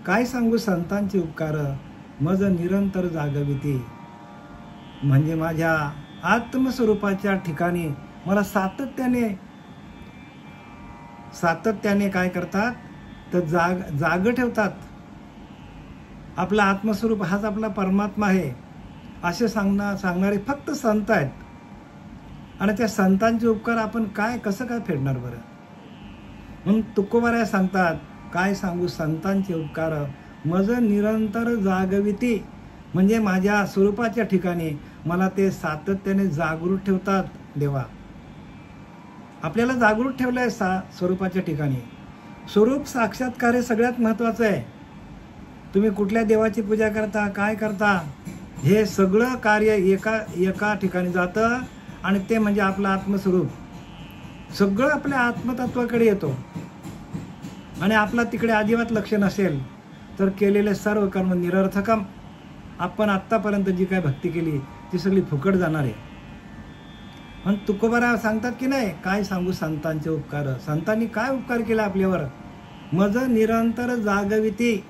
काय सांगू संतांचे उपकार, मज निरंतर जागविती. म्हणजे माझ्या आत्मस्वरूपाच्या ठिकाणी मला सातत्याने काय करतात तर जाग ठेवतात. आपला आत्मस्वरूप हाच आपला परमात्मा आहे असे सांगणारे फक्त संत आहेत. आणि त्या संतांचे उपकार आपण कसं काय फेडणार बरं. म्हणून तुकोबाराया सांगतात, काय सांगू संतांचे उपकार, मज निरंतर जागविती. म्हणजे माझ्या स्वरूपाच्या ठिकाणी मला ते सातत्याने जागृत ठेवतात. देवा आपल्याला जागृत ठेवलंय स्वरूपाच्या ठिकाणी. स्वरूप साक्षात्कार हे सगळ्यात महत्त्वाचं आहे. तुम्ही कुठल्या देवाची पूजा करता, काय करता, हे सगळं कार्य एका ठिकाणी जातं आणि ते म्हणजे आपलं आत्मस्वरूप. सगळं आपल्या आत्मतत्वाकडे येतो. आणि आपला तिकडे अजिबात लक्ष नसेल तर केलेले सर्व कर्म निरर्थकम. आपण आत्तापर्यंत जी काय भक्ती केली ती सगळी फुकट जाणार आहे. पण तुकोबाराया सांगतात की नाही, काय सांगू संतांचे उपकार, संतांनी काय उपकार केला आपल्यावर. मज निरंतर जागविती.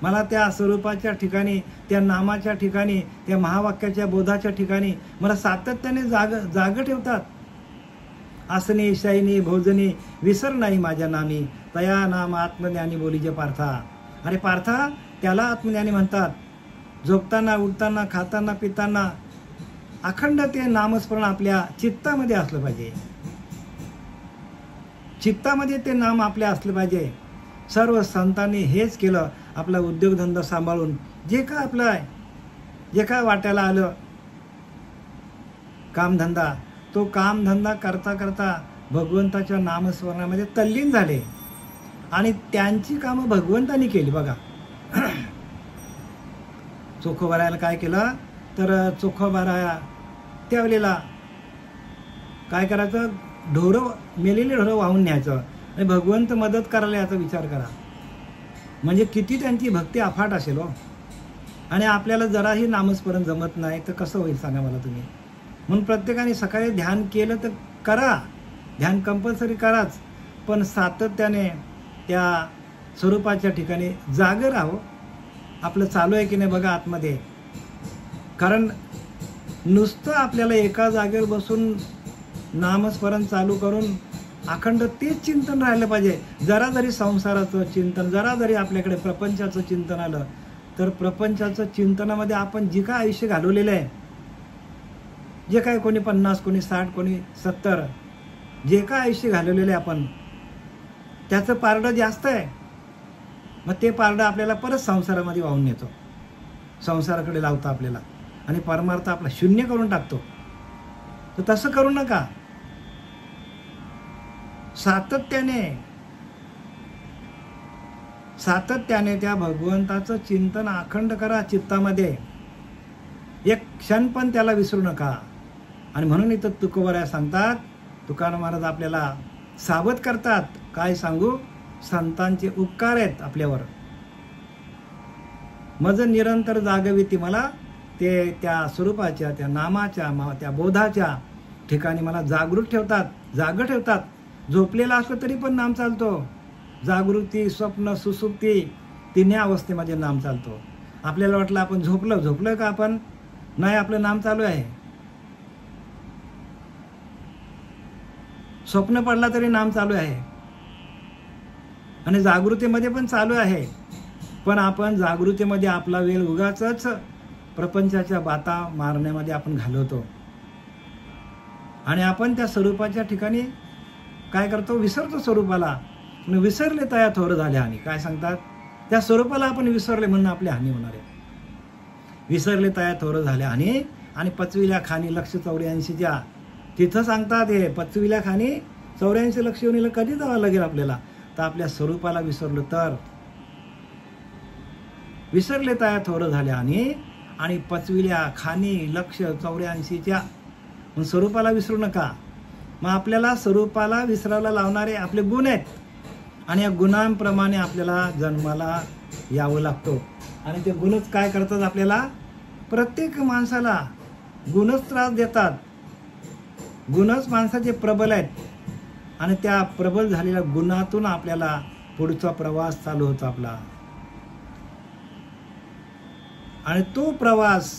मला त्या स्वरूपाच्या ठिकाणी, त्या नामाच्या ठिकाणी, त्या महावाक्याच्या बोधाच्या ठिकाणी मला सातत्याने जाग ठेवतात. आसनी शयनी भोजनी विसर नाही माझ्या नामी, तया नाम आत्मज्ञानी बोलीजे पार्था. अरे पार्था, त्याला आत्मज्ञानी म्हणतात. झोपताना, उठताना, खाताना, पिताना अखंड ते नामस्मरण आपल्या चित्तामध्ये असलं पाहिजे. चित्तामध्ये ते नाम आपल्या असलं पाहिजे. सर्व संतांनी हेच केलं. आपला उद्योगधंदा सांभाळून जे काय आपलं आहे, जे काय वाट्याला आलं कामधंदा, तो कामधंदा करता करता भगवंताच्या नामस्मरणामध्ये तल्लीन झाले आणि त्यांची कामं भगवंतानी केली. बघा चोखोबारायाला काय केलं तर चोखोबाराया त्यावेळेला काय करायचं, मेलेली ढोरं वाहून न्यायचं आणि भगवंत मदत करायला याचा विचार करा. म्हणजे किती त्यांची भक्ती अफाट असेल हो. आणि आपल्याला जराही नामस्मरण जमत नाही तर कसं होईल सांगा मला तुम्ही. म्हणून प्रत्येकाने सकाळी ध्यान केलं तर करा, ध्यान कंपल्सरी कराच, पण सातत्याने त्या स्वरूपाच्या ठिकाणी जागे राहो. आपलं चालू आहे की नाही बघा आतमध्ये. कारण नुसतं आपल्याला एका जागेवर बसून नामस्मरण चालू करून अखंड तेच चिंतन राहिलं पाहिजे. जरा जरी संसाराचं चिंतन, जरा जरी आपल्याकडे प्रपंचाचं चिंतन आलं तर प्रपंचाचं चिंतनामध्ये आपण जे काय आयुष्य घालवलेलं आहे, जे काय कोणी 50, कोणी 60, कोणी 70, जे काय आयुष्य घालवलेलं आहे आपण, त्याचं पारडं जास्त आहे. मग ते पारडं आपल्याला परत संसारामध्ये वाहून नेतो, संसाराकडे लावतो आपल्याला आणि परमार्थ आपला शून्य करून टाकतो. तर तसं करू नका. सातत्याने त्या भगवंताचं चिंतन अखंड करा चित्तामध्ये. एक क्षण पण त्याला विसरू नका. आणि म्हणून इथं तुकोबाराया सांगतात, तुकाराम महाराज आपल्याला सावध करतात, काय सांगू संतांचे उपकार आहेत आपल्यावर. मज निरंतर जागविती. मला ते त्या स्वरूपाच्या, त्या नामाच्या, त्या बोधाच्या ठिकाणी मला जागृत ठेवतात, जाग ठेवतात. झोपलेला असलं तरी पण नाम चालतो. जागृती, स्वप्न, सुसुप्ती तिन्ही अवस्थेमध्ये नाम चालतो. आपल्याला वाटलं आपण झोपलं का आपण, नाही, आपलं नाम चालू आहे. स्वप्न पडला तरी नाम चालू आहे आणि जागृतीमध्ये पण चालू आहे. पण आपण जागृतीमध्ये आपला वेळ उगाचच प्रपंचाच्या बाता मारण्यामध्ये आपण घालवतो आणि आपण त्या स्वरूपाच्या ठिकाणी काय करतो, विसरतो स्वरूपाला. विसरले तया थोर झाले हानी. काय सांगतात, त्या स्वरूपाला आपण विसरले म्हणून आपली हानी होणार आहे. विसरले तया थोर झाले हानी. आणि पचविल्या खाणी लक्ष 84च्या तिथं सांगतात, हे पचविल्या खाणी 84 लक्ष योनीला कधी जावं लागेल आपल्याला, तर आपल्या स्वरूपाला विसरलो तर. विसरले तया थोर झाले हानी आणि पचविल्या खाणी लक्ष 84च्या. मग स्वरूपाला विसरू नका. मग आपल्याला स्वरूपाला विसरायला लावणारे आपले गुण आहेत आणि या गुणांप्रमाणे आपल्याला जन्माला यावं लागतो. आणि ते गुणच काय करतात, आपल्याला प्रत्येक माणसाला गुणच त्रास देतात. गुणच माणसाचे प्रबल आहेत आणि त्या प्रबल झालेल्या गुणातून आपल्याला पुढचा प्रवास चालू होतो आपला. आणि तो प्रवास,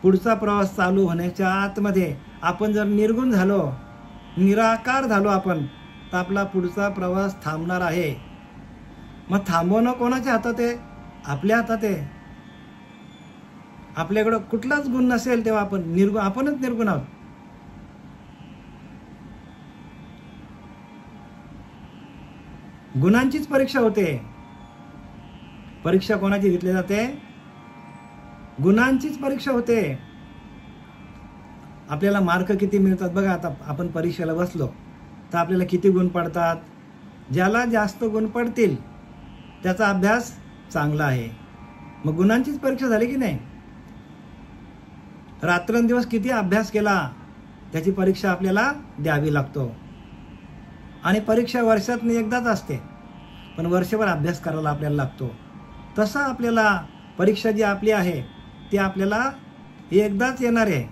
पुढचा प्रवास चालू होण्याच्या आतमध्ये आपण जर निर्गुण झालो, निराकार झालो आपण, तर आपला पुढचा प्रवास थांबणार आहे. मग थांबवणं कोणाच्या हातात आहे? आपल्या हातात आहे. आपल्याकडं कुठलाच गुण नसेल तेव्हा आपणच निर्गुण आहोत. गुणांचीच परीक्षा होते. परीक्षा कोणाची घेतली जाते? गुणांचीच परीक्षा होते. आपल्याला मार्क किती मिळतात बघा. आता आपण परीक्षेला बसलो तर आपल्याला किती गुण पडतात? ज्याला जास्त गुण पडतील त्याचा अभ्यास चांगला आहे. मग गुणांचीच परीक्षा झाली की नाही? रात्रंदिवस किती अभ्यास केला त्याची परीक्षा आपल्याला द्यावी लागतो. आणि परीक्षा वर्षातून एकदाच असते, पण वर्षभर अभ्यास करायला आपल्याला लागतो. तसं आपल्याला परीक्षा जी आपली आहे ती आपल्याला एकदाच येणार आहे,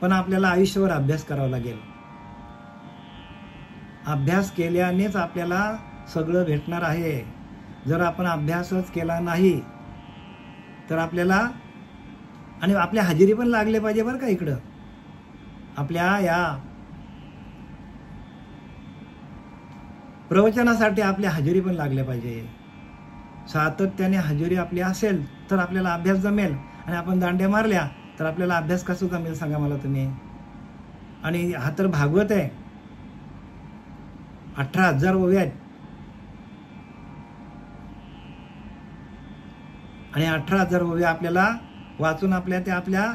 पण आपल्याला आयुष्यभर अभ्यास करावा लागेल. अभ्यास केल्यानेच आपल्याला सगळं भेटणार आहे. जर आपण अभ्यासच केला नाही तर आपल्याला, आणि आपल्या हजेरी पण लागले पाहिजे बरं का. इकडं आपल्या या प्रवचनासाठी आपल्या हजेरी पण लागल्या पाहिजे. सातत्याने हजेरी आपली असेल तर आपल्याला अभ्यास जमेल. आणि आपण दांड्या मारल्या तर आपल्याला अभ्यास कसं जमेल सांगा मला तुम्ही. आणि हा तर भागवत आहे, 18,000 ओव्या आहेत. आणि 18,000 ओव्या आपल्याला वाचून आपल्या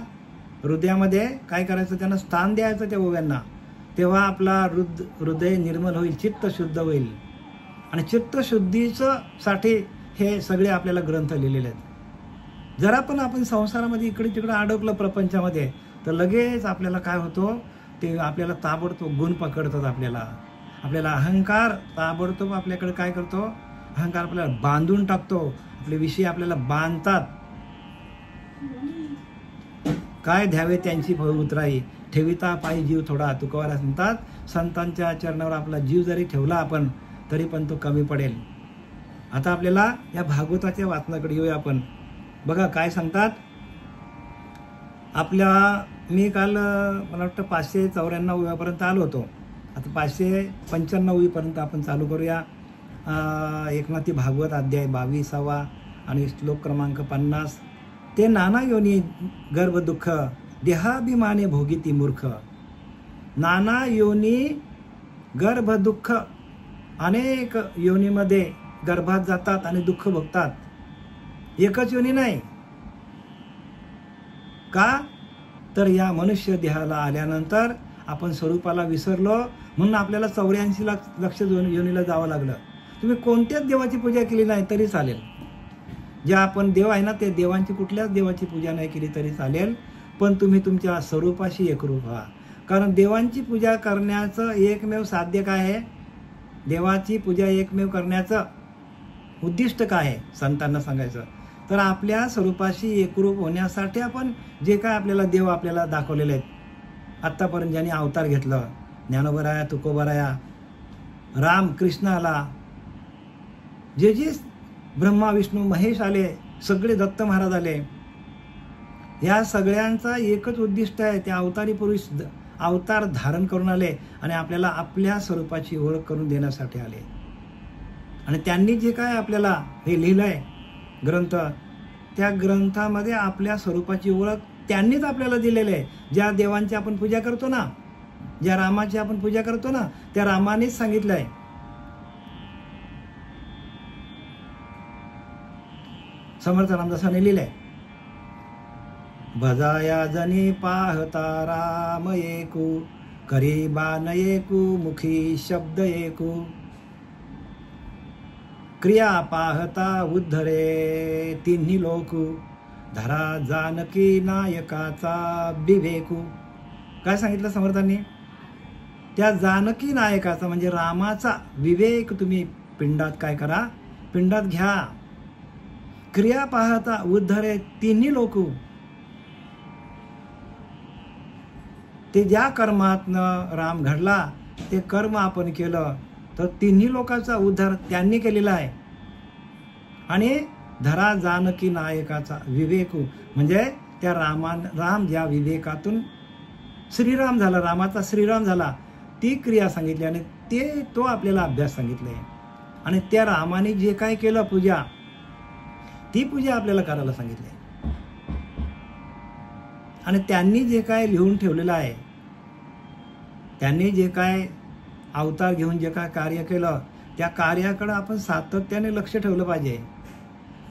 हृदयामध्ये काय करायचं? त्यांना स्थान द्यायचं त्या ओव्यांना. तेव्हा आपला हृदय निर्मल होईल, चित्त शुद्ध होईल. आणि चित्तशुद्धीचं साठी हे सगळे आपल्याला ग्रंथ लिहिलेले आहेत. जरा पण आपण संसारामध्ये इकडे तिकडे अडकलं प्रपंचामध्ये तर लगेच आपल्याला काय होतो? ते आपल्याला ताबडतोब गुण पकडतात. आपल्याला अहंकार ताबडतोब आपल्याकडे काय करतो? अहंकार आपल्याला बांधून टाकतो. आपले विषय आपल्याला बांधतात. काय द्यावे त्यांची फळ उतराई, ठेविता पायी जीव थोडा, तुकोबाराज म्हणतात. संतांच्या चरणावर आपला जीव जरी ठेवला आपण तरी पण तो कमी पडेल. आता आपल्याला या भागवताच्या वाचनाकडे येऊया आपण. बघा काय सांगतात मी काल मला वाटतं 594 ओव्यापर्यंत आलो होतो. आता 595 पर्यंत आपण चालू करूया. एकनाथी भागवत अध्याय 22 आणि श्लोक क्रमांक 50. ते नाना योनी गर्भ दुःख, देहाभिमाने भोगिती मूर्ख. नाना योनी गर्भ दुःख, अनेक योनीमध्ये गर्भात जातात आणि दुःख भोगतात. एकच योनी नाही. का? तर या मनुष्य देहाला आल्यानंतर आपण स्वरूपाला विसरलो, म्हणून आपल्याला 84 लक्ष योनीला जावं लागलं. तुम्ही कोणत्याच देवाची पूजा केली नाही तरी चालेल. ज्या आपण देव आहे ना, त्या देवांची कुठल्याच देवाची पूजा नाही केली तरी चालेल, पण तुम्ही तुमच्या स्वरूपाशी एकरूप व्हा. कारण देवांची पूजा करण्याचं एकमेव साध्य काय आहे? देवाची पूजा एकमेव करण्याचं उद्दिष्ट काय आहे? संतांना सांगायचं तर आपल्या स्वरूपाशी एकरूप होण्यासाठी आपण जे काय आपल्याला देव आपल्याला दाखवलेले आहेत, आत्तापर्यंत ज्यांनी अवतार घेतलं, ज्ञानोबराया, तुकोबराया, राम कृष्ण आला, जे ब्रह्मा विष्णू महेश आले, सगळे दत्त महाराज आले, या सगळ्यांचा एकच उद्दिष्ट आहे. त्या अवतारी पुरुष अवतार धारण करून आले आणि आपल्याला आपल्या स्वरूपाची ओळख करून देण्यासाठी आले. आणि त्यांनी जे काय आपल्याला हे लिहिलंय ग्रंथ, त्या ग्रंथामध्ये आपल्या स्वरूपाची ओळख त्यांनीच आपल्याला दिलेली आहे. ज्या देवांची आपण पूजा करतो ना, ज्या रामाची आपण पूजा करतो ना, त्या रामानेच सांगितलंय. समर्थ रामदासाने लिहिलंय, भजाया जनी पाहता राम एकू, करी बाण एकू, मुखी शब्द एकू, क्रिया पाहता उद्धरे तिन्ही लोकू, धरा जानकी नायकाचा विवेकू. काय सांगितलं समर्थांनी? त्या जानकी नायकाचा म्हणजे रामाचा विवेक तुम्ही पिंडात काय करा? पिंडात घ्या. क्रिया पाहता उद्धरे तिन्ही लोकू, ते ज्या कर्मातनं राम घडला ते कर्म आपण केलं तर तिन्ही लोकांचा उद्धार त्यांनी केलेला आहे. आणि धरा जानकी नायकाचा विवेक, म्हणजे त्या राम ज्या विवेकातून श्रीराम झाला, रामाचा श्रीराम झाला, ती क्रिया सांगितली आणि तो आपल्याला अभ्यास सांगितले. आणि त्या रामाने जे काय केलं पूजा, ती पूजा आपल्याला करायला सांगितली. आणि त्यांनी जे काय लिहून ठेवलेलं आहे, त्यांनी जे काय अवतार घेऊन जे काय कार्य केलं, त्या कार्याकडे आपण सातत्याने लक्ष ठेवलं पाहिजे.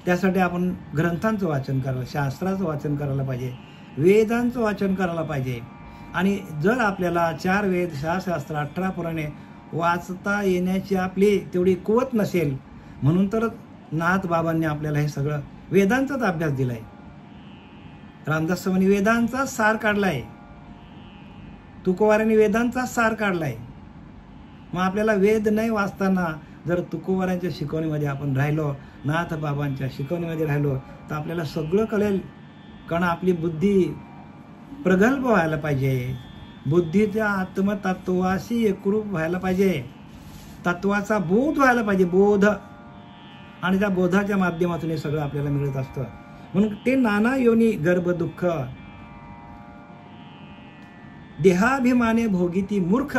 त्यासाठी आपण ग्रंथांचं वाचन करायला, शास्त्राचं वाचन करायला पाहिजे, वेदांचं वाचन करायला पाहिजे. आणि जर आपल्याला 4 वेद, 6 शास्त्र, 18 पुराणे वाचता येण्याची आपली तेवढी कुवत नसेल, म्हणून तर नाथ बाबांनी आपल्याला हे सगळं वेदांचाच अभ्यास दिलाय. रामदास स्वामींनी वेदांचा सार काढलाय, तुकोबारांनी वेदांचा सार काढलाय. मग आपल्याला वेद नाही वाचताना जर तुकोबारांच्या शिकवणीमध्ये आपण राहिलो, नाथ बाबांच्या शिकवणीमध्ये राहिलो, तर आपल्याला सगळं कळेल. कारण आपली बुद्धी प्रगल्भ व्हायला पाहिजे, बुद्धीच्या आत्मतत्वाशी एकरूप व्हायला पाहिजे, तत्वाचा बोध व्हायला पाहिजे, बोध. आणि त्या बोधाच्या माध्यमातून हे सगळं आपल्याला मिळत असतं. म्हणून ते नाना योनी गर्भ दुःख देहाभिमाने भोगिती मूर्ख,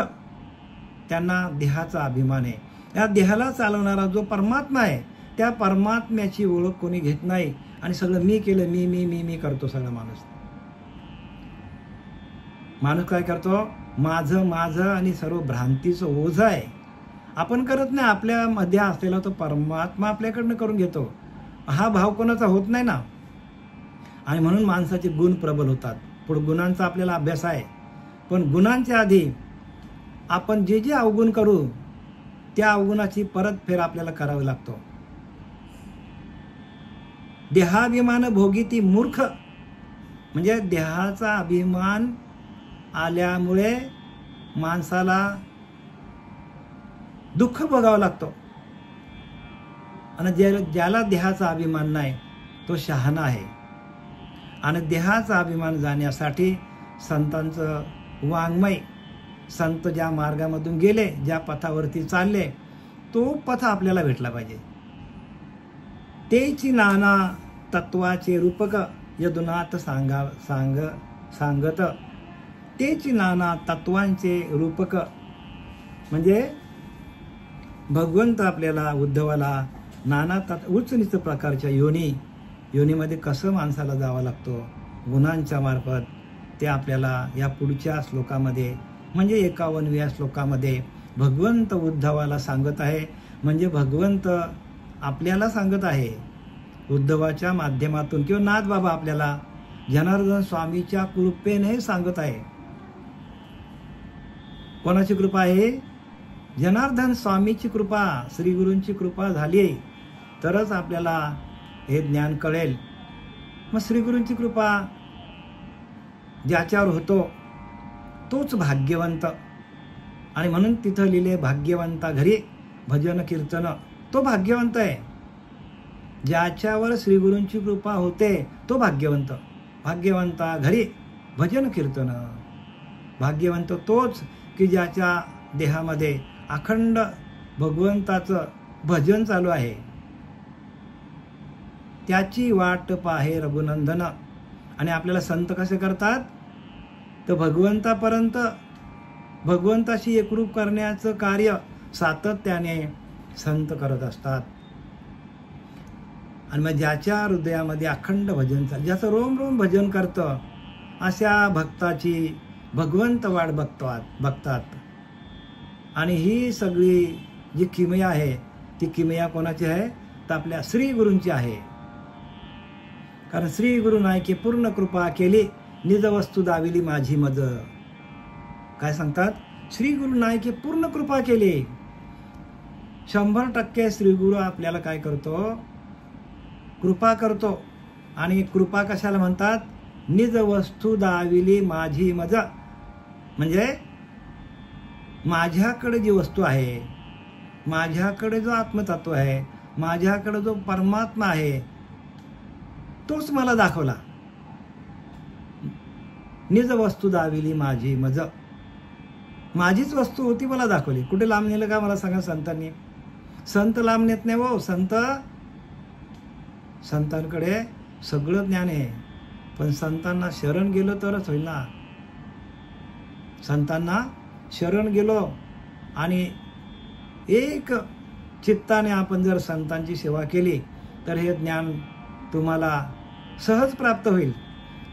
त्यांना देहाचा अभिमान आहे. या देहाला चालवणारा जो परमात्मा आहे, त्या परमात्म्याची ओळख कोणी घेत नाही. आणि सगळं मी केलं, मी मी मी मी करतो सगळा माणूस काय करतो, माझं माझं आणि सर्व भ्रांतीचं ओझं आहे. आपण करत नाही, आपल्यामध्ये असलेला तो परमात्मा आपल्याकडनं करून घेतो. हा भाव कोणाचा होत नाही ना. आणि म्हणून माणसाचे गुण प्रबल होतात. पुढे गुणांचा आपल्याला अभ्यास आहे, पण गुणांच्या आधी आपण जे जे अवगुण करू, त्या अवगुणाची परतफेर आपल्याला करावी लागतो. देहाभिमान भोगिती मूर्ख, म्हणजे देहाचा अभिमान आल्यामुळे माणसाला दुःख भोगावं लागतो. आणि ज्याला देहाचा अभिमान नाही तो शहाणा आहे. आणि देहाचा अभिमान जाण्यासाठी संतांचं वाङ्मय, संत ज्या मार्गामधून गेले, ज्या पथावरती चालले, तो पथ आपल्याला भेटला पाहिजे. तेची नाना तत्वाचे रूपक यदुनाथ सांगत, तेची नाना तत्वांचे रूपक, म्हणजे भगवंत आपल्याला उद्धवाला नाना उच्च नीच प्रकारच्या योनीमध्ये कसं माणसाला जावं लागतो गुणांच्या मार्फत, ते आपल्याला या पुढच्या श्लोकामध्ये म्हणजे 51व्या श्लोकामध्ये भगवंत उद्धवाला सांगत आहे. म्हणजे भगवंत आपल्याला सांगत आहे उद्धवाच्या माध्यमातून, किंवा नाथ बाबा आपल्याला जनार्दन स्वामीच्या कृपेने सांगत आहे. कोणाची कृपा आहे? जनार्दन स्वामीची कृपा, श्री गुरूंची कृपा झाली तरच आपल्याला हे ज्ञान कळेल. मग श्री गुरूंची कृपा ज्याच्यावर होतो तोच भाग्यवंत. आणि म्हणून तिथं लिहिले भाग्यवंता घरी भजन कीर्तन, तो भाग्यवंत आहे. ज्याच्यावर श्री गुरूंची कृपा होते तो भाग्यवंत. भाग्यवंता घरी भजन कीर्तन, भाग्यवंत तोच की ज्याच्या देहामध्ये अखंड भगवंताचं भजन चालू आहे. त्याची वाट पाहे रघुनंदन. आणि आपल्याला संत कसे करतात, तर भगवंतापर्यंत भगवंताशी एकरूप करण्याचं कार्य सातत्याने संत करत असतात. आणि मग ज्याच्या हृदयामध्ये अखंड भजन चालतं, ज्याचं रोम रोम भजन करतं, अशा भक्ताची भगवंत वाट बघतात. आणि ही सगळी जी किमया आहे, ती किमया कोणाची आहे, तर आपल्या श्री गुरूंची आहे. कारण श्री गुरु नायके पूर्ण कृपा केली, निज वस्तू दाविली माझी मज. काय सांगतात? श्री गुरु नायके पूर्ण कृपा केली. 100% श्री गुरु आपल्याला काय करतो, कृपा करतो. आणि कृपा कशाला म्हणतात? निज वस्तू दाविली माझी मज, म्हणजे माझ्याकडे जी वस्तू आहे, माझ्याकडे जो आत्मतत्व आहे, माझ्याकडे जो परमात्मा आहे, तोच मला दाखवला. निज वस्तू दाविली माझी मज, माझीच वस्तू होती मला दाखवली. कुठे लांब नेलं का मला सांगा संतांनी? संत लांब नेत नाही हो. संत संतांकडे सगळं ज्ञान आहे, पण संतांना शरण गेलो तरच होईल ना. संतांना शरण गेलो आणि एक चित्ताने आपण जर संतांची सेवा केली तर हे ज्ञान तुम्हाला सहज प्राप्त होईल.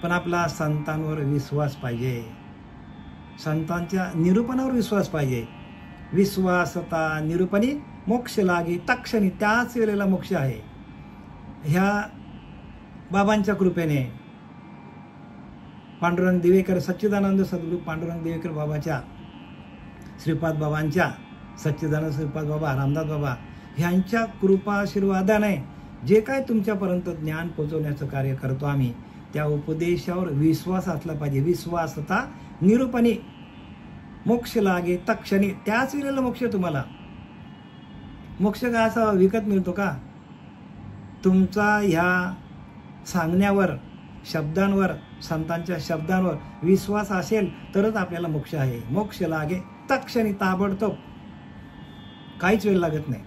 पण आपला संतांवर विश्वास पाहिजे, संतांच्या निरूपणावर विश्वास पाहिजे. विश्वासता निरूपणी मोक्ष लागे तक्षणी, त्याच वेळेला मोक्ष आहे. ह्या बाबांच्या कृपेने पांडुरंग दिवेकर, सच्चिदानंद सद्गुरू पांडुरंग दिवेकर बाबाच्या, श्रीपाद बाबांच्या, सच्चिदानंद श्रीपाद बाबा, रामदास बाबा ह्यांच्या कृपा आशीर्वादाने जे काय तुमच्यापर्यंत ज्ञान पोहोचवण्याचं कार्य करतो आम्ही, त्या उपदेशावर विश्वास असला पाहिजे. विश्वासता निरूपणी मोक्ष लागे तक्षणी, त्याच वेळेला मोक्ष. तुम्हाला मोक्ष काय असा विकत मिळतो का? तुमचा ह्या सांगण्यावर, शब्दांवर, संतांच्या शब्दांवर विश्वास असेल तरच आपल्याला मोक्ष आहे. मोक्ष लागे तक्षणी, ताबडतोब, काहीच वेळ लागत नाही.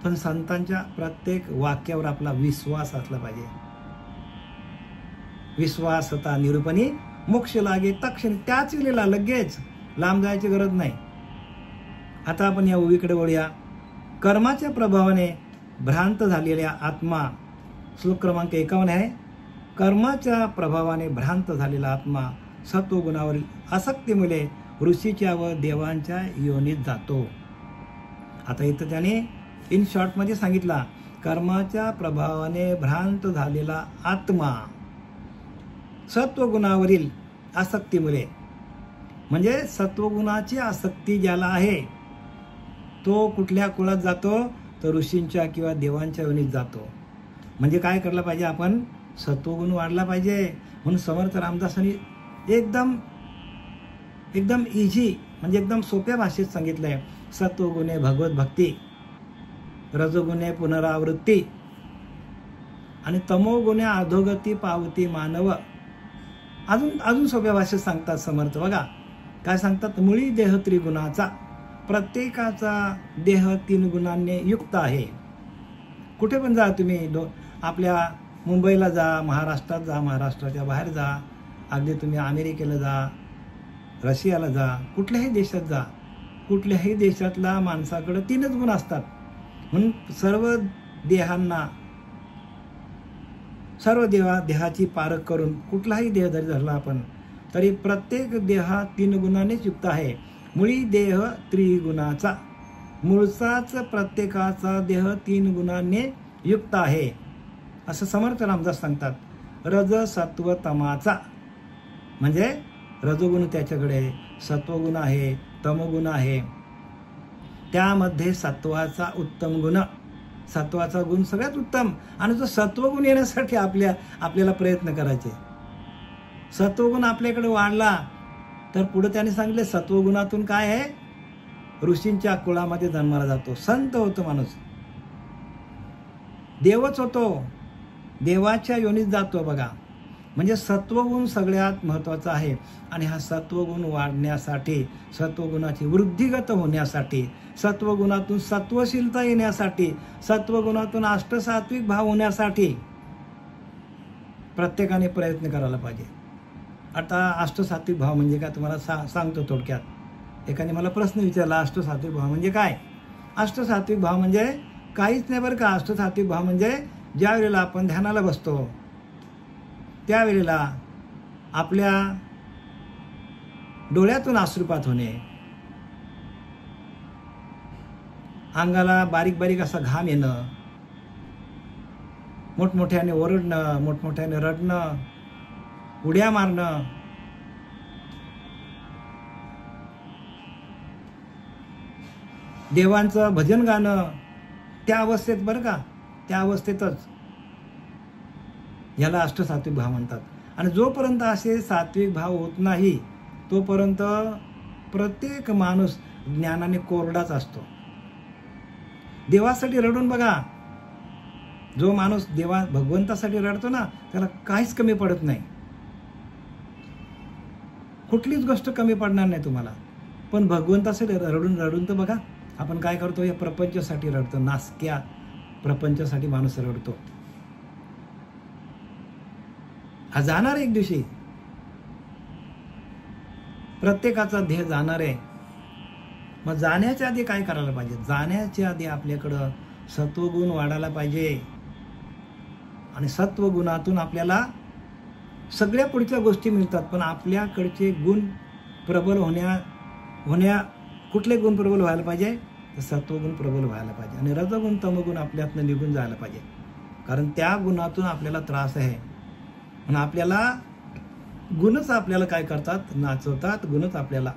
पण संतांच्या प्रत्येक वाक्यावर आपला विश्वास असला पाहिजे. विश्वासता निरूपणी मोक्ष लागे तक्षणी, त्याच वेळेला, लगेच, लांब जायची गरज नाही. आता आपण या उवीकडे वळूया. कर्माच्या प्रभावाने भ्रांत झालेल्या आत्मा, श्लोक क्रमांक 51 आहे. कर्माच्या प्रभावाने भ्रांत झालेला आत्मा सत्वगुणावरील आसक्तीमुळे ऋषीच्या व देवांच्या योनीत जातो. आता इथं त्याने इन शॉर्टमध्ये सांगितला, कर्माच्या प्रभावाने भ्रांत झालेला आत्मा सत्वगुणावरील आसक्तीमुळे, म्हणजे सत्वगुणाची आसक्ती ज्याला आहे तो कुठल्या कुळात जातो? तर ऋषींच्या किंवा देवांच्या योनीत जातो. म्हणजे काय करायला पाहिजे? आपण सत्वगुण वाढला पाहिजे. म्हणून समर्थ रामदासांनी एकदम इझी, म्हणजे एकदम सोप्या भाषेत सांगितलंय. सत्वगुणे भगवत भक्ती, रजोगुणे पुनरावृत्ती आणि तमोगुणे अधोगती पावती मानव. अजून सोप्या भाषेत सांगतात समर्थ. बघा काय सांगतात? मुळी देह त्रिगुणाचा, प्रत्येकाचा देह 3 गुणांनी युक्त आहे. कुठे पण जा तुम्ही, आपल्या मुंबईला जा, महाराष्ट्रात जा, महाराष्ट्राच्या बाहेर जा, अगदी तुम्ही अमेरिकेला जा, रशियाला जा, कुठल्याही देशात जा, कुठल्याही देशातल्या माणसाकडे 3च गुण असतात. म्हणून सर्व देहाची पारख करून कुठलाही देह जरी धरला आपण तरी प्रत्येक देहा 3 गुणांनीच युक्त आहे. मुळी देह त्रिगुणाचा, मूळचाच प्रत्येकाचा देह 3 गुणांनी युक्त आहे असं समर्थ रामदास सांगतात. रज सत्व तमाचा, म्हणजे रजोगुण त्याच्याकडे, सत्वगुण आहे, तमोगुण आहे. त्यामध्ये सत्वाचा उत्तम गुण, सत्वाचा गुण सगळ्यात उत्तम. आणि जो सत्वगुण येण्यासाठी आपल्याला प्रयत्न करायचे. सत्वगुण आपल्याकडे वाढला तर पुढे त्याने सांगितले सत्वगुणातून काय आहे? ऋषींच्या कुळामध्ये जन्माला जातो, संत होतो माणूस, देवच होतो, देवाच्या योनीत जातो. बघा, म्हणजे सत्वगुण सगळ्यात महत्त्वाचा आहे. आणि हा सत्वगुण वाढण्यासाठी, सत्वगुणाची वृद्धिगत होण्यासाठी, सत्वगुणातून सत्वशीलता येण्यासाठी, सत्वगुणातून अष्टसात्विक भाव होण्यासाठी प्रत्येकाने प्रयत्न करायला पाहिजे. आता अष्टसात्विक भाव म्हणजे काय तुम्हाला सांगतो थोडक्यात. एकाने मला प्रश्न विचारला, अष्टसात्विक भाव म्हणजे काय? अष्टसात्विक भाव म्हणजे काहीच नाही बरं का. अष्टसात्विक भाव म्हणजे ज्या वेळेला आपण ध्यानाला बसतो त्यावेळेला आपल्या डोळ्यातून अश्रुपात होणे, अंगाला बारीक बारीक असा घाम येणं, मोठमोठ्याने ओरडणं, मोठमोठ्याने रडणं, उड्या मारणं, देवांचं भजन गाणं, त्या अवस्थेत बरं का, त्या अवस्थेतच याला अष्टसात्विक भाव म्हणतात. आणि जोपर्यंत असे सात्विक भाव होत नाही तोपर्यंत प्रत्येक माणूस ज्ञानाने कोरडाच असतो. देवासाठी रडून बघा, जो माणूस भगवंतासाठी रडतो ना त्याला काहीच कमी पडत नाही, कुठलीच गोष्ट कमी पडणार नाही तुम्हाला. पण भगवंतासाठी रडून तर बघा आपण काय करतो, या प्रपंचासाठी रडतो. नासक्या प्रपंचासाठी माणूस रडतो. हा जाणार एक दिवशी, प्रत्येकाचा ध्येय जाणार आहे. मग जाण्याच्या आधी काय करायला पाहिजे? जाण्याच्या आधी आपल्याकडं सत्वगुण वाढायला पाहिजे. आणि सत्वगुणातून आपल्याला सगळ्या पुढच्या गोष्टी मिळतात. पण आपल्याकडचे गुण प्रबल होण्या कुठले गुण प्रबल व्हायला पाहिजे? तर सत्वगुण प्रबल व्हायला पाहिजे. आणि रजगुण तमगुण आपल्यातनं निघून जायला पाहिजे. कारण त्या गुणातून आपल्याला त्रास आहे. आणि आपल्याला गुणच आपल्याला काय करतात? नाचवतात. गुणच आपल्याला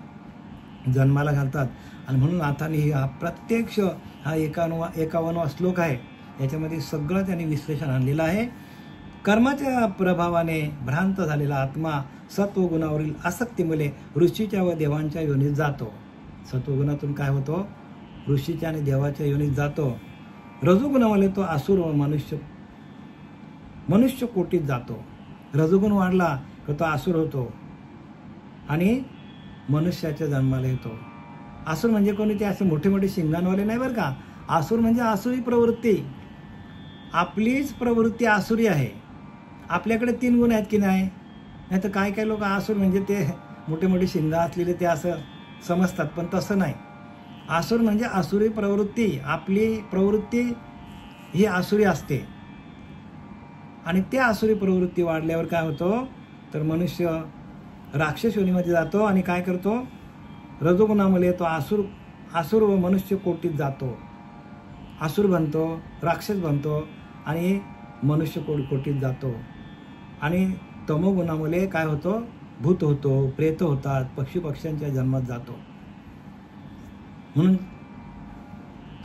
जन्माला घालतात. आणि म्हणून नाथांनी हा प्रत्यक्ष हा 51वा श्लोक आहे, याच्यामध्ये सगळं त्यांनी विश्लेषण आणलेलं आहे. कर्माच्या प्रभावाने भ्रांत झालेला आत्मा सत्वगुणावरील आसक्तीमुळे ऋषीच्या व देवांच्या योनीत जातो. सत्वगुणातून काय होतो? ऋषीच्या आणि देवाच्या योनीत जातो. रजोगुणामुळे तो असुर व मनुष्य कोटीत जातो. रजोगुण वाढला तर तो असुर होतो आणि मनुष्याच्या जन्माला येतो. असुर म्हणजे कोणी? ते असे मोठे मोठे शिंगांवाले नाही बरं का. असुर म्हणजे आसुरी प्रवृत्ती. आपलीच प्रवृत्ती आसुरी आहे. आपल्याकडे 3 गुण आहेत की नाही? नाही तर काय काय लोक आसुर म्हणजे ते मोठे मोठे शिंगा असलेले ते असं समजतात, पण तसं नाही. आसुर म्हणजे आसुरी प्रवृत्ती. आपली प्रवृत्ती ही आसुरी असते. आणि त्या आसुरी प्रवृत्ती वाढल्यावर काय होतो? तर मनुष्य राक्षस योनीमध्ये जातो आणि काय करतो? रजोगुणामुळे तो आसुर व मनुष्य कोटीत जातो. आसुर बनतो, राक्षस बनतो आणि मनुष्य कोटीत जातो. आणि तमोगुणामुळे काय होतो? भूत होतो, प्रेत होतात, पक्षांच्या जन्मात जातो. म्हणून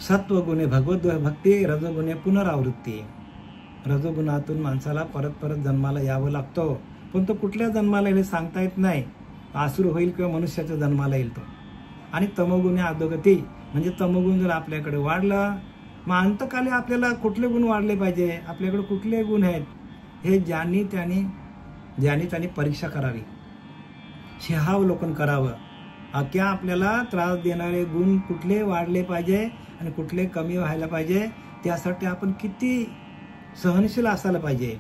सत्वगुणे भगवत भक्ती, रजोगुणे पुनरावृत्ती. रजोगुणातून माणसाला परत परत जन्माला यावं लागतं. पण तो कुठल्या जन्माला येईल सांगता येत नाही. आसुर होईल किंवा मनुष्याच्या जन्माला येईल तो. आणि तमोगुणे अधोगती, म्हणजे तमोगुण जर आपल्याकडे वाढलं, मग अंतकाली आपल्याला कुठले गुण वाढले पाहिजे, आपल्याकडे कुठले गुण आहेत, हे ज्यांनी त्यांनी परीक्षा करावी, शहावलोकन करावं. अख्या आपल्याला त्रास देणारे गुण कुठले वाढले पाहिजे आणि कुठले कमी व्हायला पाहिजे, त्यासाठी आपण किती सहनशील असायला पाहिजे,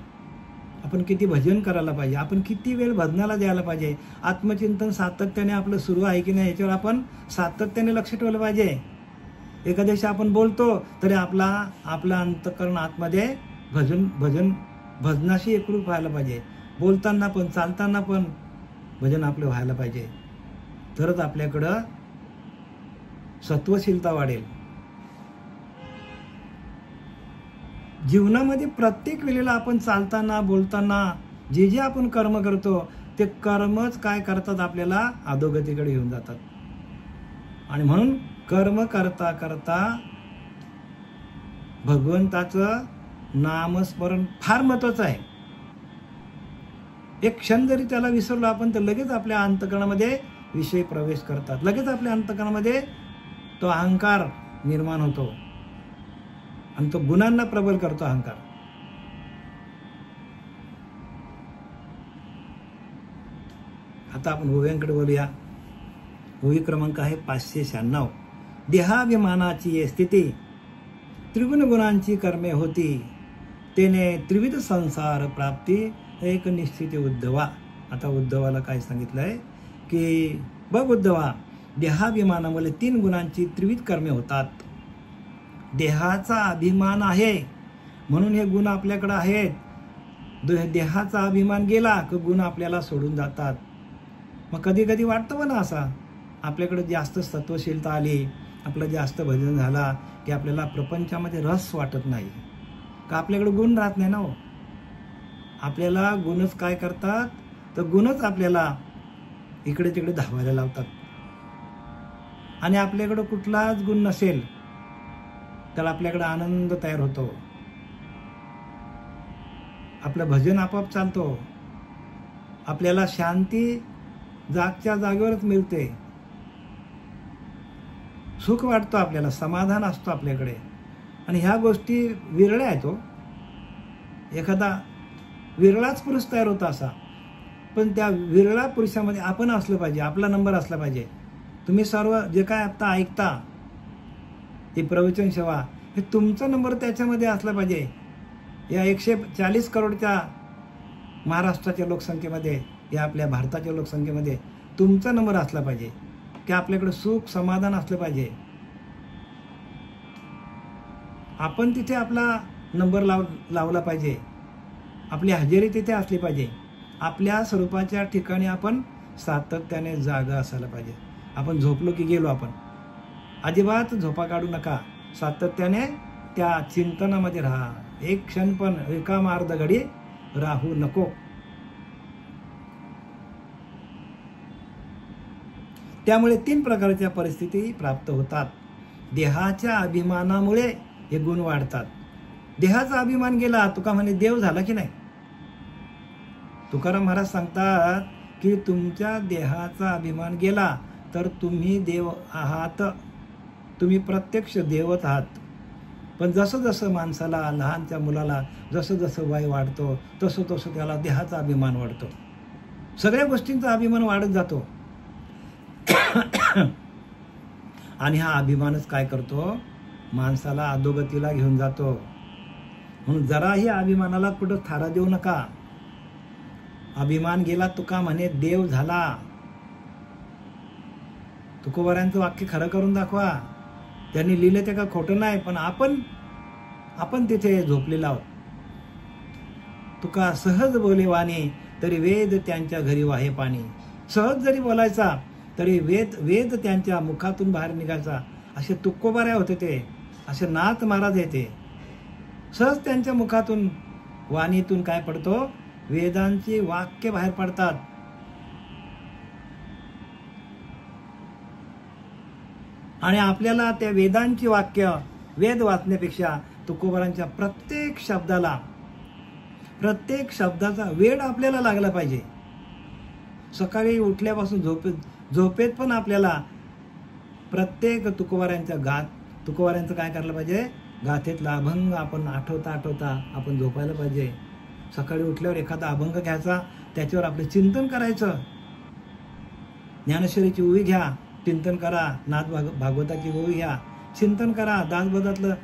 आपण किती भजन करायला पाहिजे, आपण किती वेळ भजनाला द्यायला पाहिजे. आत्मचिंतन सातत्याने आपलं सुरू आहे की नाही याच्यावर आपण सातत्याने लक्ष ठेवलं पाहिजे. एखाद्या दिवशी आपण बोलतो तरी आपला अंतःकरण आतमध्ये भजनाशी एकरूप व्हायला पाहिजे. बोलताना पण चालताना पण भजन आपलं व्हायला पाहिजे. तरच आपल्याकडं सत्वशीलता वाढेल. जीवनामध्ये प्रत्येक वेळेला आपण चालताना बोलताना जे आपण कर्म करतो ते कर्मच काय करतात? आपल्याला अधोगतीकडे घेऊन जातात. आणि म्हणून कर्म करता करता भगवंताचं नामस्मरण फार महत्वाचं आहे. एक क्षण जरी त्याला विसरलो आपण तर लगेच आपल्या अंतःकरणामध्ये विषय प्रवेश करतात. लगेच आपल्या अंतःकरणामध्ये तो अहंकार निर्माण होतो आणि तो गुणांना प्रबल करतो अहंकार. आता आपण ओव्यांकडे बोलूया. ओवी क्रमांक आहे 596. देहाभिमानाची स्थिती त्रिगुण गुणांची कर्मे होती, तेने त्रिविध संसार प्राप्ती एक निश्चित उद्धवा. आता उद्धवाला काय सांगितलंय की बघ उद्धवा, देहाभिमानामुळे 3 गुणांची त्रिविध कर्मे होतात. देहाचा अभिमान आहे म्हणून हे गुण आपल्याकडे आहेत. देहाचा अभिमान गेला की गुण आपल्याला सोडून जातात. मग कधी कधी वाटतं पण असा आपल्याकडे जास्त सत्वशीलता आली, आपलं जास्त भजन झाला की आपल्याला प्रपंचामध्ये रस वाटत नाही का? आपल्याकडे गुण राहत नाही ना हो. आपल्याला गुणच काय करतात? तर गुणच आपल्याला इकडे तिकडे धावायला लावतात. आणि आपल्याकडे कुठलाच गुण नसेल तर आपल्याकडे आनंद तयार होतो, आपलं भजन आपोआप चालतो, आपल्याला शांती जागच्या जागेवरच मिळते, सुख वाटतं, आपल्याला समाधान असतो आपल्याकडे. आणि ह्या गोष्टी विरळ्या आहेत हो. एखादा विरळाच पुरुष तयार होता असा, पण त्या विरळा पुरुषामध्ये आपण असलं पाहिजे, आपला नंबर असला पाहिजे. तुम्ही सर्व जे काय आता ऐकता ते प्रवचन सेवा, हे तुमचा नंबर त्याच्यामध्ये असला पाहिजे. या 140 करोडच्या महाराष्ट्राच्या लोकसंख्येमध्ये, या आपल्या भारताच्या लोकसंख्येमध्ये तुमचा नंबर असला पाहिजे की आपल्याकडे सुख समाधान असलं पाहिजे. आपण तिथे आपला नंबर लावला पाहिजे. आपली हजेरी तिथे असली पाहिजे. आपल्या स्वरूपाच्या ठिकाणी आपण सातत्याने जागा असायला पाहिजे. आपण झोपलो की गेलो, आपण अजिबात झोपा काढू नका. सातत्याने त्या चिंतनामध्ये राहा. एक क्षण पण रिकामा अर्ध घडी राहू नको. त्यामुळे 3 प्रकारच्या परिस्थिती प्राप्त होतात. देहाच्या अभिमानामुळे हे गुण वाढतात. देहाचा अभिमान गेला, तुका म्हणे देव झाला की नाही. तुकाराम महाराज सांगतात की तुमच्या देहाचा अभिमान गेला तर तुम्ही देव आहात, तुम्ही प्रत्यक्ष देवच आहात. पण जसं जसं माणसाला, लहानच्या मुलाला जसं जसं वय वाढतो तसं तसं त्याला देहाचा अभिमान वाढतो. सगळ्या गोष्टींचा अभिमान वाढत जातो. आणि हा अभिमानच काय करतो, माणसाला अधोगतीला घेऊन जातो. म्हणून जराही अभिमानाला कुठं थारा देऊ नका. अभिमान गेला तुका म्हणे देव झाला. तुकोबारायांचं वाक्य खरं करून दाखवा. त्यांनी लिहिलं ते का खोटं नाही, पण आपण तिथे झोपलेलो आहोत. तुका सहज बोले वाणी तरी वेद त्यांच्या घरी वाहे पाणी. सहज जरी बोलायचा तरी वेद त्यांच्या मुखातून बाहेर निघायचा. असे तुकोबाऱ्या होते ते, असे नाथ महाराज येते. सहज त्यांच्या मुखातून, वाणीतून काय पडतो, वेदांची वाक्य बाहेर पडतात. आणि आपल्याला त्या वेदांची वाक्य, वेद वाचण्यापेक्षा तुकोबारांच्या प्रत्येक शब्दाचा वेड आपल्याला लागला पाहिजे. सकाळी उठल्यापासून झोपेत पण आपल्याला प्रत्येक तुकोबारांचं काय करायला पाहिजे, गाथेतला अभंग आपण आठवता आपण झोपायला पाहिजे. सकाळी उठल्यावर एखादा अभंग घ्यायचा, त्याच्यावर आपलं चिंतन करायचं. ज्ञानेश्वरीची ओवी घ्या, चिंतन करा. नाथ भागवताची ओवी घ्या, चिंतन करा. दासबोधातलं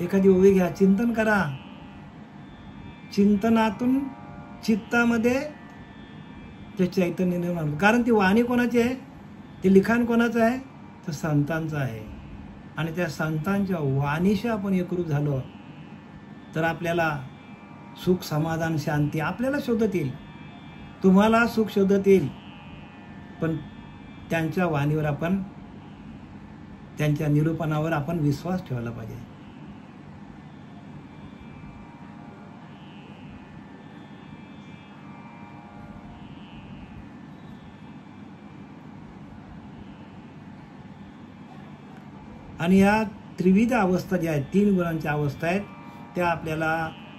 एखादी ओवी घ्या, चिंतन करा. चिंतनातून चित्तामध्ये ते चैतन्य निर्माण. कारण ती वाणी कोणाची आहे, ते लिखाण कोणाचं आहे, तर संतांचं आहे. आणि त्या संतांच्या वाणीशी आपण एकरूप झालो तर आपल्याला सुख समाधान शांती आपल्याला शोधत येईल. तुम्हाला सुख शोधत येईल. पण त्यांच्या वाणीवर आपण, त्यांच्या निरूपणावर आपण विश्वास ठेवायला पाहिजे. आणि या त्रिविध अवस्था ज्या आहेत, 3 गुणांच्या अवस्था आहेत, त्या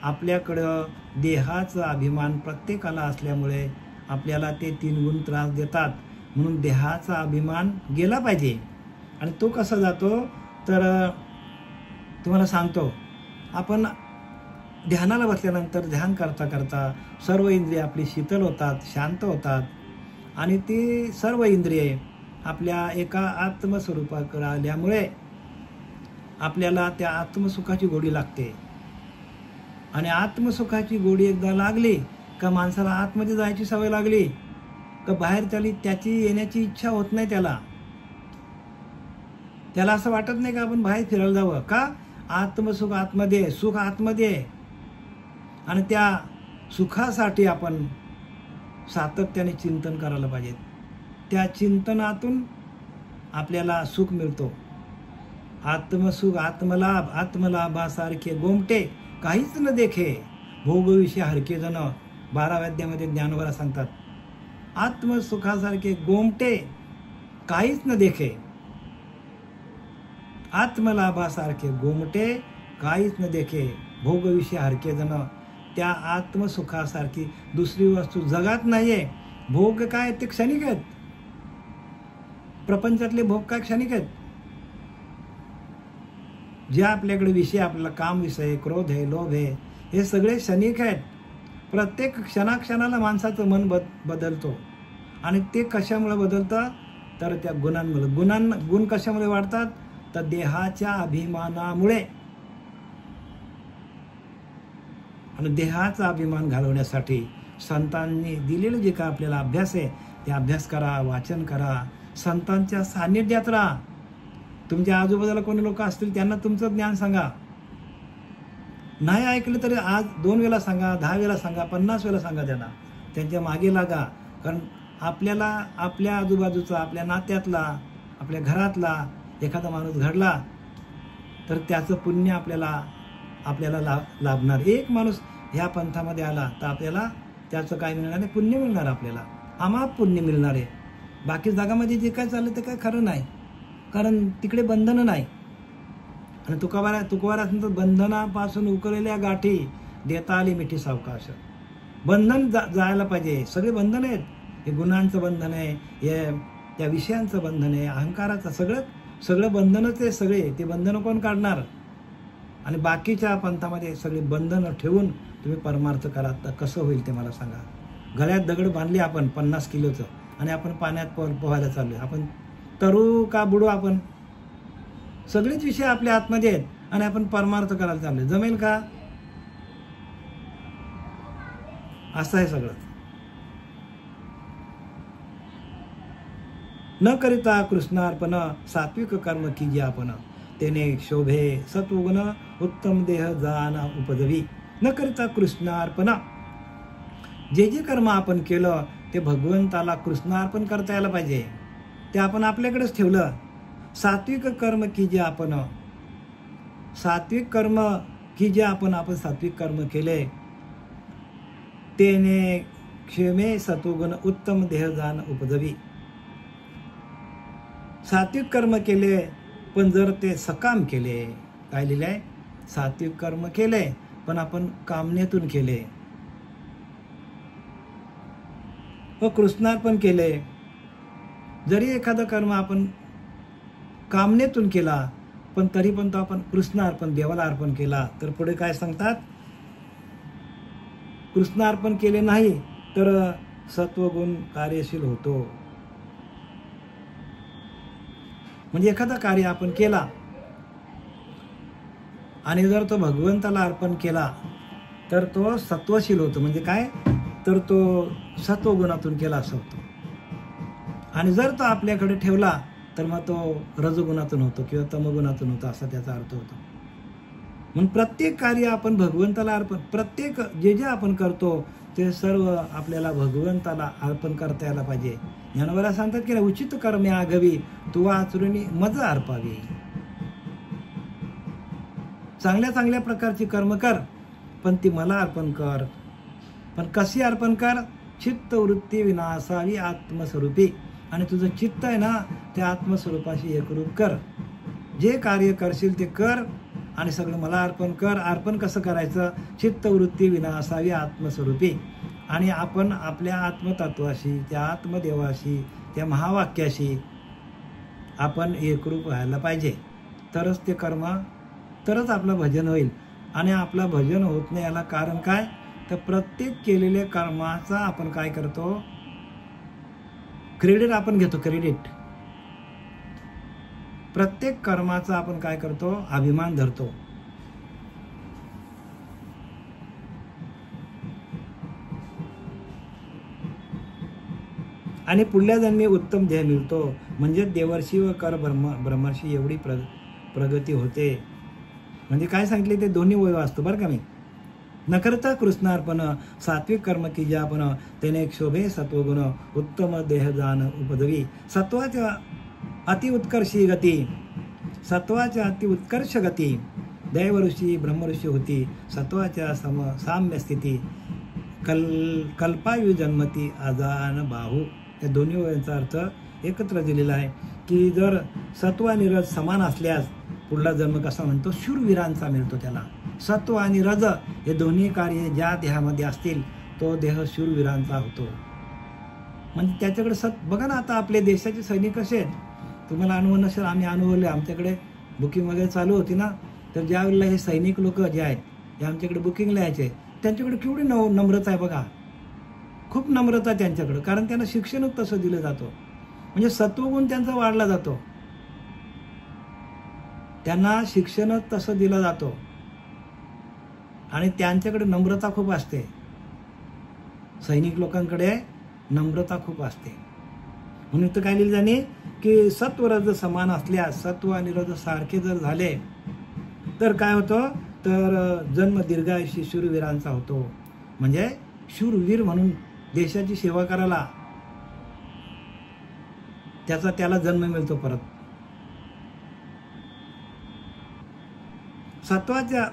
आपल्याकडं देहाचा अभिमान प्रत्येकाला असल्यामुळे आपल्याला ते 3 गुण त्रास देतात. म्हणून देहाचा अभिमान गेला पाहिजे. आणि तो कसा जातो तर तुम्हाला सांगतो. आपण ध्यानाला बसल्यानंतर ध्यान करता करता सर्व इंद्रिय आपली शीतल होतात, शांत होतात. आणि ती सर्व इंद्रिये आपल्या एका आत्मस्वरूपाकडे आल्यामुळे आपल्याला त्या आत्मसुखाची गोडी लागते. आणि आत्मसुखाची गोडी एकदा लागली का माणसाला आतमध्ये जायची सवय लागली का बाहेर त्याची येण्याची इच्छा होत नाही. त्याला असं वाटत नाही का आपण बाहेर फिरायला जावं. का, आत्मसुख आतमध्ये, सुख आतमध्ये. आणि त्या सुखासाठी आपण सातत्याने चिंतन करायला पाहिजे. त्या चिंतनातून आपल्याला सुख मिळतो. आत्मसुख आत्मलाभासारखे गोमटे काहीच न देखे, भोगविषय हरके जन. 12व्या अध्यायामध्ये ज्ञानवरा सांगतात, आत्मसुखासारखे गोमटे काहीच न देखे. आत्मलाभासारखे गोमटे काहीच न देखे, भोगविषय हरके जन. त्या आत्मसुखासारखी दुसरी वस्तू जगात नाहीये. भोग काय ते क्षणिक आहेत. प्रपंचातले भोग काय क्षणिक आहेत. जे आपल्याकडे विषय, आपल्याला काम विषय, क्रोध आहे, लोभ आहे, हे सगळे क्षणिक आहेत. प्रत्येक क्षणाक्षणाला माणसाचं मन बदलतो. आणि ते कशामुळे बदलतं तर त्या गुणांमुळे. गुण कशामुळे वाढतात तर देहाच्या अभिमानामुळे आणि देहाचा अभिमान घालवण्यासाठी संतांनी दिलेलं जे काय आपल्याला अभ्यास आहे ते अभ्यास करा, वाचन करा, संतांच्या सान्निध्यात राहा. तुमच्या आजूबाजूला कोणी लोक असतील त्यांना तुमचं ज्ञान सांगा. नाही ऐकलं तरी आज 2 वेळा सांगा, 10 वेळा सांगा, 50 वेळा सांगा त्यांना. त्यांच्या मागे लागा. कारण आपल्याला आपल्या आजूबाजूचा, आपल्या नात्यातला, आपल्या घरातला एखादा माणूस घडला तर त्याचं पुण्य आपल्याला लाभणार. एक माणूस ह्या पंथामध्ये आला तर आपल्याला त्याचं काय मिळणार आहे? पुण्य मिळणार. आपल्याला अमाप पुण्य मिळणार आहे. बाकी जगामध्ये जे काय चाललं ते काय खरं नाही, कारण तिकडे बंधनं नाही. आणि तुकोबारात बंधनापासून उकळलेल्या गाठी देता आली मिठी सावकाश. बंधन जायला पाहिजे. सगळे बंधन आहेत. हे गुणांचं बंधन आहे, हे त्या विषयांचं बंधन आहे, अहंकाराचं, सगळं बंधनच आहे. सगळे ते बंधनं कोण काढणार? आणि बाकीच्या पंथामध्ये सगळे बंधनं ठेवून तुम्ही परमार्थ करा तर कसं होईल ते मला सांगा. गळ्यात दगड बांधले आपण 50 किलोचं आणि आपण पाण्यात पोहायला चाललोय. आपण तरू का बुडू? आपण सगळेच विषय आपल्या आतमध्ये आहेत आणि आपण परमार्थ करायला चाललोय. जमेल का? असं आहे सगळं. न करिता कृष्णार्पण सात्विक कर्म कीजे आपण, तेने शोभे सत्वगुण उत्तम देह जान उपजवी. न करिता कृष्णार्पण, जे कर्म आपण केलं ते भगवंताला कृष्णार्पण करता यायला पाहिजे. ते आपण आपल्याकडेच ठेवलं. सात्विक कर्म कीजे आपण, सात्विक कर्म कीजे आपण सात्विक कर्म केले, तेने क्षमे सत्वगुण उत्तम देह जान उपजवी. सात्विक कर्म केले पण जर ते सकाम केले, काय लिहिलंय? सात्विक कर्म केले पण आपण कामनेतून केले व कृष्णार्पण केले. जरी एखादं कर्म आपण कामनेतून केला पण तरी पण तो आपण कृष्णार्पण, देवाला अर्पण केला, तर पुढे काय सांगतात? कृष्णार्पण केले नाही तर सत्वगुण कार्यशील होतो. म्हणजे एखादा कार्य आपण केला आणि जर तो भगवंताला अर्पण केला तर तो सत्वशील होतो. म्हणजे काय? तर तो सत्वगुणातून केला असं होतो. आणि जर तो आपल्याकडे ठेवला तर मग तो रजगुणातून होतो किंवा तमगुणातून होतो, असा त्याचा अर्थ होतो. म्हणून प्रत्येक कार्य आपण भगवंताला अर्पण, प्रत्येक जे आपण करतो ते सर्व आपल्याला भगवंताला अर्पण करता यायला पाहिजे. ज्ञानोबा सांगतात की उचित कर्मे आघवी तू आचरुणी मज अर्पावी. चांगल्या प्रकारची कर्म कर पण ती मला अर्पण कर. पण कशी अर्पण कर? चित्त वृत्ती विनासावी आत्मस्वरूपी. आणि तुझं चित्त आहे ना त्या आत्मस्वरूपाशी एकरूप कर. जे कार्य करशील ते कर आणि सगळं मला अर्पण कर. अर्पण कसं करायचं? चित्तवृत्ती विनासावी आत्मस्वरूपी. आणि आपण आपल्या आत्मतत्वाशी, त्या आत्मदेवाशी, त्या महावाक्याशी आपण एकरूप व्हायला पाहिजे. तरच ते कर्म, तरच आपलं भजन होईल. आणि आपलं भजन होत नाही याला कारण काय? तर प्रत्येक केलेल्या कर्माचा आपण काय करतो? क्रेडिट आपण घेतो. क्रेडिट प्रत्येक कर्माचा आपण काय करतो? अभिमान धरतो. आणि पुढल्या जन्मी उत्तम ध्येय मिळतो. म्हणजे देवर्षी व कर ब्रह्मर्षी एवढी प्रगती होते. म्हणजे काय सांगितले? ते दोन्ही वय वाचतो बरं का मी. न करता कृष्णार्पण सात्विक कर्म कीजे आपण, तेने क्षोभे सत्वगुण उत्तम देह जान उपजवी. सत्वाच्या अतिउत्कर्षी गती, सत्वाच्या अतिउत्कर्ष गती दैवऋषी ब्रह्मऋषी होती. सत्वाच्या साम्य स्थिती कल्पायु जन्मती अजान बाहू. या दोन्ही वयांचा अर्थ एकत्र दिलेला आहे की जर सत्व आणि रज समान असल्यास पुढला जन्म कसा म्हणतो? शूरवीरांचा मिळतो त्याला. सत्व आणि रज हे दोन्ही कार्य ज्या देहामध्ये असतील तो देह शूरवीरांचा होतो. म्हणजे त्याच्याकडे बघा ना, आता आपल्या देशाचे सैनिक कसे आहेत? तुम्हाला अनुभव नसेल, आम्ही अनुभवले. आमच्याकडे बुकिंग वगैरे चालू होती ना, तर ज्यावेळेला हे सैनिक लोक जे आहेत हे आमच्याकडे बुकिंगला यायचे, त्यांच्याकडे केवढी नम्रता आहे बघा. खूप नम्रता त्यांच्याकडं, कारण त्यांना शिक्षणच तसं दिलं जातं. म्हणजे सत्वगुण त्यांचा वाढला जातो. त्यांना शिक्षणच तसं दिलं जातं आणि त्यांच्याकडे नम्रता खूप असते. सैनिक लोकांकडे नम्रता खूप असते. म्हणून इथं काय लिहिलं जाणे की सत्व रज समान असल्यास सत्व आणि रज सारखे जर झाले तर काय होतं, तर जन्म दीर्घायुषी शूरवीरांचा होतो. म्हणजे शूरवीर म्हणून देशाची सेवा करायला त्याला जन्म मिळतो परत. सत्वाच्या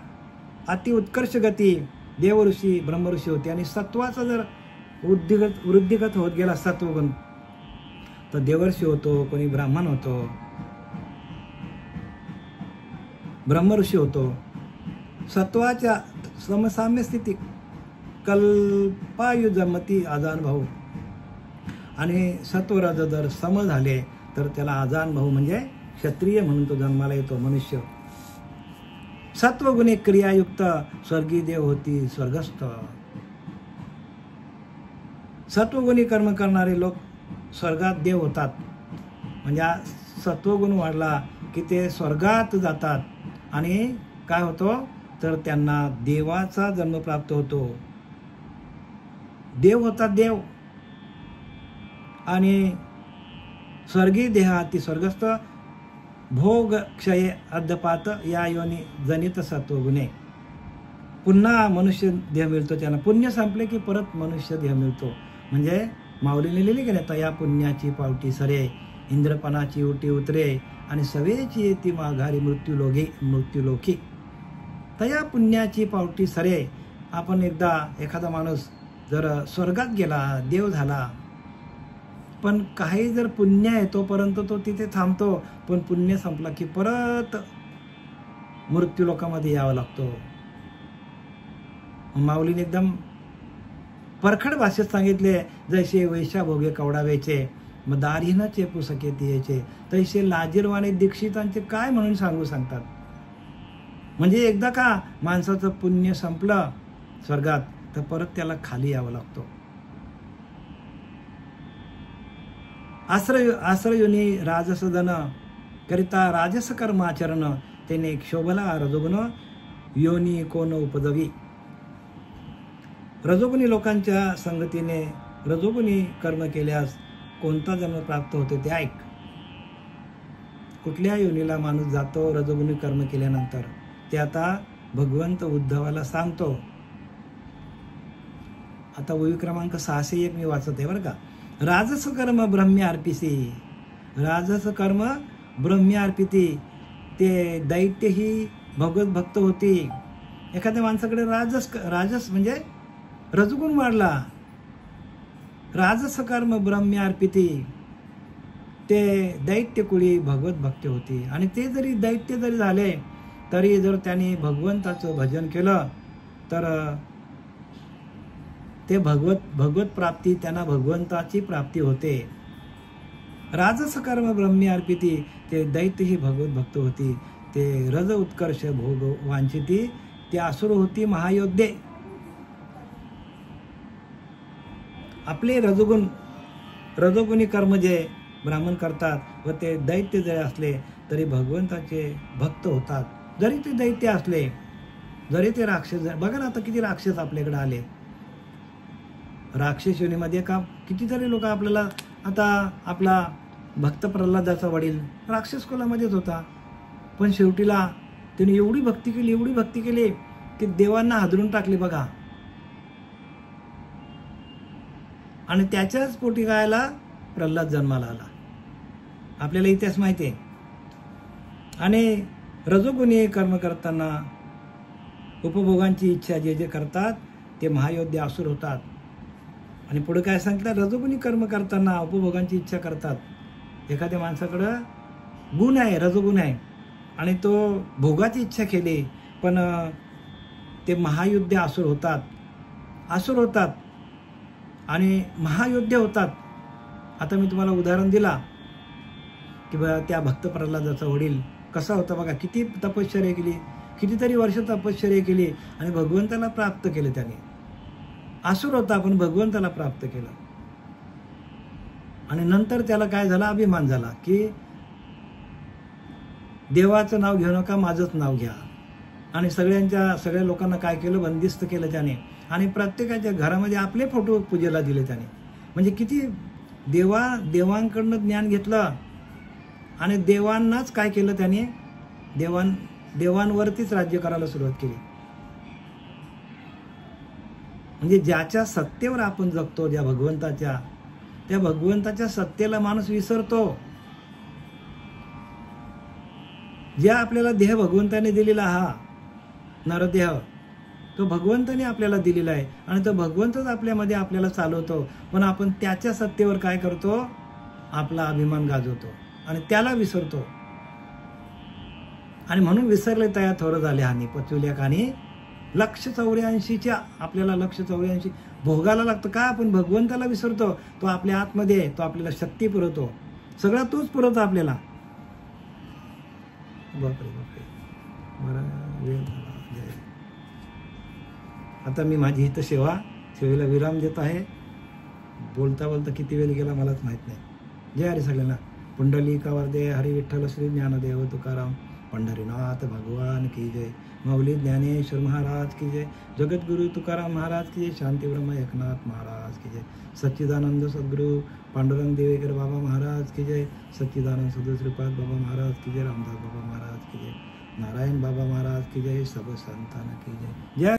अति उत्कर्ष गती देवऋषी ब्रह्मऋषी होते आणि सत्वाचा जर वृद्धिगत होत गेला सत्वगुण तर देवर्षी होतो, कोणी ब्राह्मण होतो, ब्रह्मऋषी होतो. सत्वाच्या समसाम्य स्थिती कल्पायुजमती आजान भाऊ आणि सत्वरज जर सम झाले तर त्याला आजान भाऊ म्हणजे क्षत्रिय म्हणून तो जन्माला येतो मनुष्य. सत्वगुणी क्रियायुक्त स्वर्गीय देव होती स्वर्गस्थ. सत्वगुणी कर्म करणारे लोक स्वर्गात देव होतात. म्हणजे सत्वगुण वाढला की ते स्वर्गात जातात आणि काय होतो, तर त्यांना देवाचा जन्म प्राप्त होतो. देव होतात देव आणि स्वर्गीय देहाती स्वर्गस्थ भोग क्षय अद्यपात या योनी जनित सत्वगुणे. पुन्हा मनुष्य देह मिळतो त्यांना. पुण्य संपले की परत मनुष्य देह मिळतो. म्हणजे माऊलीने लिहिली की नाही, तया पुण्याची पावटी सरे इंद्रपणाची उटी उतरे आणि सवेची येती माघारी मृत्यूलोकी. तया पुण्याची पावटी सरे. आपण एखादा माणूस जर स्वर्गात गेला देव झाला पण काही जर पुण्य आहे तोपर्यंत तो तिथे थांबतो, पण पुण्य संपला की परत मृत्यूलोकामध्ये यावं लागतो. माऊलीने एकदम परखड भाषेत सांगितले, जैसे वैशा भोगे कवडावेचे मग दारीनं चेपू सके यायचे तैसे लाजीरवाने दीक्षितांचे काय म्हणून सांगतात. म्हणजे एकदा का माणसाचं पुण्य संपलं स्वर्गात तर परत त्याला खाली यावं लागतो. आश्रयोनी राजसदन करिता राजस कर्माचरण त्याने क्षोभला रजोगुण योनी कोण उपजवी. रजोगुणी लोकांच्या संगतीने रजोगुणी कर्म केल्यास कोणता जन्म प्राप्त होते ते ऐक. कुठल्या योनीला माणूस जातो रजोगुणी कर्म केल्यानंतर ते आता भगवंत उद्धवाला सांगतो. आता ओवी क्रमांक 601 मी वाचत आहे बरं का. राजस कर्म ब्रह्म्य अर्पिसी. राजस कर्म ब्रह्म्य अर्पिती. ते दैत्य ही भगवत भक्त होती. एखाद्या माणसाकडे राजस म्हणजे रजगुण वाढला. राजस कर्म ब्रह्म्य अर्पिती. ते दैत्य कुळी भगवत भक्ती होती आणि ते जरी दैत्य जरी झाले तरी जर त्यांनी भगवंताचं भजन केलं तर ते भगवत प्राप्ती त्यांना भगवंताची प्राप्ती होते. राजस कर्म ब्रह्म्य अर्पिती. ते दैत्य ही भगवत भक्त होती. ते रज उत्कर्ष भोग वांछिती. ते असुर होती महायोद्धे. आपले रजोगुणी कर्म जे ब्राह्मण करतात व ते दैत्य जरी असले तरी भगवंताचे भक्त होतात. जरी ते दैत्य असले, जरी ते राक्षस. बघा ना आता किती राक्षस आपल्याकडे आले. राक्षस योनीमध्ये का कितीतरी लोक आपल्याला. आता आपला भक्त प्रल्हादाचा वडील राक्षस कुलामध्येच होता, पण शेवटीला त्याने एवढी भक्ती केली की देवांना हादरून टाकले बघा. आणि त्याच्याच पोटी गायला प्रल्हाद जन्माला आला. आपल्याला इतिहास माहिती आहे. आणि रजोगुणी कर्म करताना उपभोगांची इच्छा जे करतात ते महायोद्धे असुर होतात. आणि पुढे काय सांगितलं, रजोगुणी कर्म करताना उपभोगांची इच्छा करतात. एखाद्या माणसाकडं गुण आहे, रजोगुण आहे आणि तो भोगाची इच्छा केली पण ते महायोद्धे असुर होतात आणि महायोद्धे होतात. आता मी तुम्हाला उदाहरण दिला की बघा त्या भक्त प्रल्हादाचा वडील कसा होता बघा. किती तपश्चर्या केली, कितीतरी वर्ष तपश्चर्या केली आणि भगवंताला प्राप्त केले त्याने. असुर होता पण भगवंताला प्राप्त केलं. आणि नंतर त्याला काय झाला, अभिमान झाला की देवाचं नाव घेऊ नका, माझंच नाव घ्या. आणि सगळ्या लोकांना काय केलं, बंदिस्त केलं त्याने. आणि प्रत्येकाच्या घरामध्ये आपले फोटो पूजेला दिले त्याने. म्हणजे किती देवांकडनं ज्ञान घेतलं आणि देवांनाच काय केलं त्याने, देवांवरतीच राज्य करायला सुरुवात केली. म्हणजे ज्याच्या सत्तेवर आपण जगतो, त्या भगवंताच्या सत्तेला माणूस विसरतो. ज्या आपल्याला देह भगवंताने दिलेला, हा नरदेह, तो भगवंताने आपल्याला दिलेला आहे आणि तो भगवंतच आपल्यामध्ये आपल्याला चालवतो. पण आपण त्याच्या सत्तेवर काय करतो, आपला अभिमान गाजवतो आणि त्याला विसरतो. आणि म्हणून विसरले तया थोर झाले हानी पचवल्या कानी. लक्ष 84च्या आपल्याला लक्ष 84 भोगायला लागतं का, आपण भगवंताला विसरतो. तो आपल्या आतमध्ये आहे, तो आपल्याला शक्ती पुरवतो, सगळं तोच पुरवतो आपल्याला. बापरे बापरे, बरं वेळ झाला. आता मी माझी इथं सेवेला विराम देत आहे. बोलता बोलता किती वेळ गेला मलाच माहित नाही. जय हरी सगळ्यांना. पुंडलिका वरदे हरी विठ्ठल श्री ज्ञानदेव तुकाराम पंढरीनाथ भगवान की जय. माऊली ज्ञानेश्वर महाराज की जय. जगद्गुरु तुकाराम महाराज की जय. शांतीब्रह्म एकनाथ महाराज की जय. सच्चिदानंद सद्गुरु पांडुरंग देवेकर बाबा महाराज की जय. सच्चिदानंद सद्गुरु श्रीपाद बाबा महाराज की जय. रामदास बाबा महाराज की जय. नारायण बाबा महाराज की जय. सब संतान की जय. जय